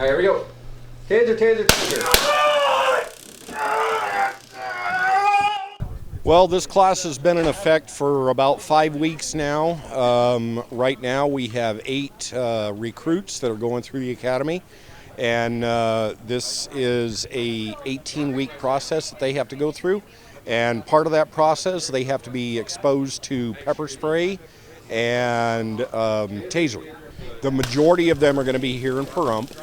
All right, here we go. Taser, taser, taser. Well, this class has been in effect for about 5 weeks now. Right now we have 8 recruits that are going through the academy, and this is a 18-week process that they have to go through. And part of that process, they have to be exposed to pepper spray and taser. The majority of them are going to be here in Pahrump.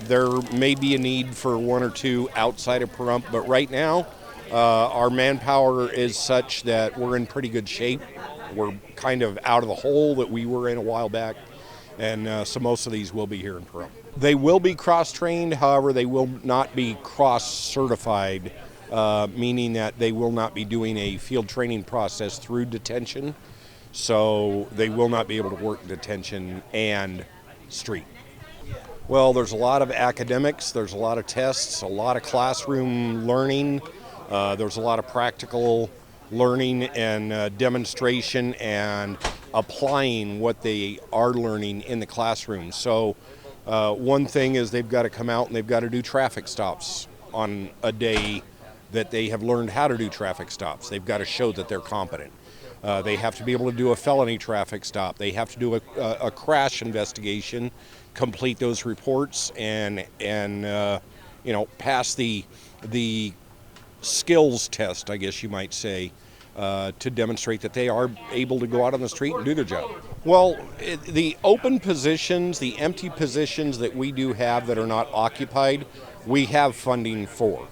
There may be a need for 1 or 2 outside of Pahrump, but right now our manpower is such that we're in pretty good shape. We're kind of out of the hole that we were in a while back, and so most of these will be here in Pahrump. They will be cross-trained, however, they will not be cross-certified, meaning that they will not be doing a field training process through detention, so they will not be able to work detention and street. Well, there's a lot of academics, there's a lot of tests, a lot of classroom learning. There's a lot of practical learning and demonstration and applying what they are learning in the classroom. So one thing is they've got to come out and they've got to do traffic stops on a day that they have learned how to do traffic stops. They've got to show that they're competent. They have to be able to do a felony traffic stop. They have to do a crash investigation, complete those reports, and pass the skills test, I guess you might say, to demonstrate that they are able to go out on the street and do their job. Well, the open positions, the empty positions that we do have that are not occupied, we have funding for.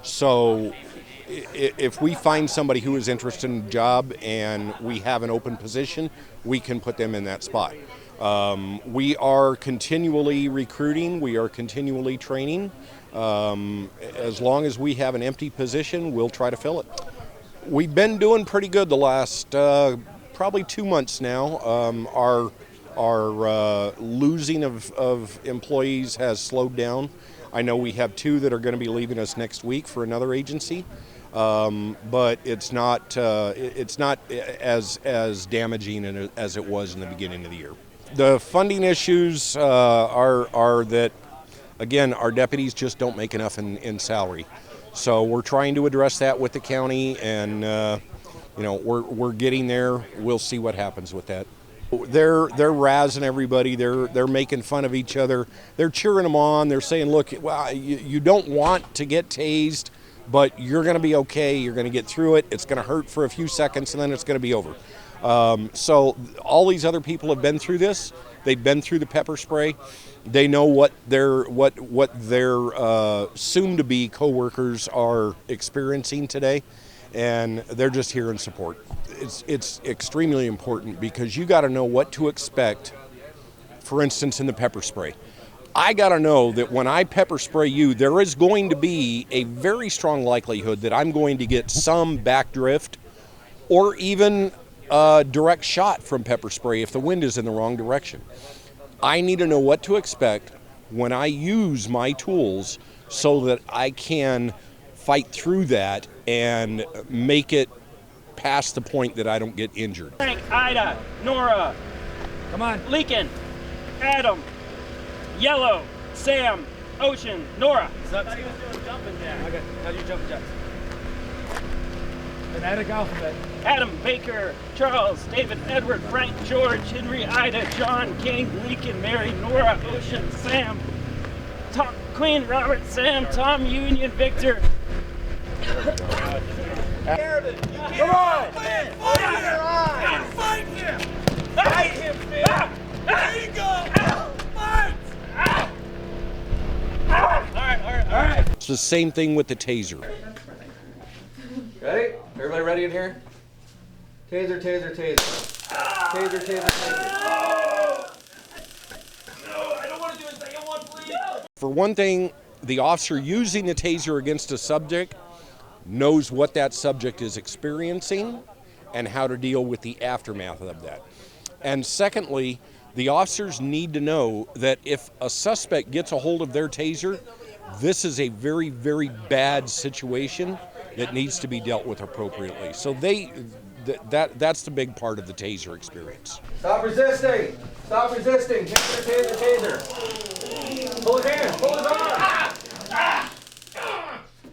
So if we find somebody who is interested in a job and we have an open position, we can put them in that spot. We are continually recruiting, we are continually training. As long as we have an empty position, we'll try to fill it. We've been doing pretty good the last probably 2 months now. Our losing of employees has slowed down. I know we have 2 that are going to be leaving us next week for another agency, but it's not as damaging as it was in the beginning of the year. The funding issues are that, again, our deputies just don't make enough in salary. So we're trying to address that with the county, and we're getting there. We'll see what happens with that. They're razzing everybody. They're making fun of each other. They're cheering them on. They're saying, "Look, well, you don't want to get tased, but you're going to be okay. You're going to get through it. It's going to hurt for a few seconds, and then it's going to be over." So all these other people have been through this. They've been through the pepper spray. They know what their soon-to-be coworkers are experiencing today, and they're just here in support. It's extremely important because you got to know what to expect. For instance, in the pepper spray, I got to know that when I pepper spray you, there is going to be a very strong likelihood that I'm going to get some backdrift or even a direct shot from pepper spray if the wind is in the wrong direction. I need to know what to expect when I use my tools so that I can fight through that and make it past the point that I don't get injured. Frank, Ida, Nora, come on, Leakin, Adam, Yellow, Sam, Ocean, Nora. I thought he was doing jumping jacks. Okay, now you jumping jacks. Phonetic alphabet. Adam, Baker, Charles, David, Edward, Frank, George, Henry, Ida, John, King, Leakin, Mary, Nora, Ocean, Sam, Tom, Queen, Robert, Sam, Tom, Union, Victor. Come on! Fight him! Fight him, man! There you go! Fight! All right. It's the same thing with the taser. Ready? Everybody ready in here? Taser, taser, taser. Taser, taser, taser. No, I don't want to do a second one, please. For one thing, the officer using the taser against a subject knows what that subject is experiencing and how to deal with the aftermath of that. And secondly, the officers need to know that if a suspect gets a hold of their taser, this is a very, very bad situation that needs to be dealt with appropriately. So that's the big part of the taser experience. Stop resisting! Stop resisting! Taser, taser, taser!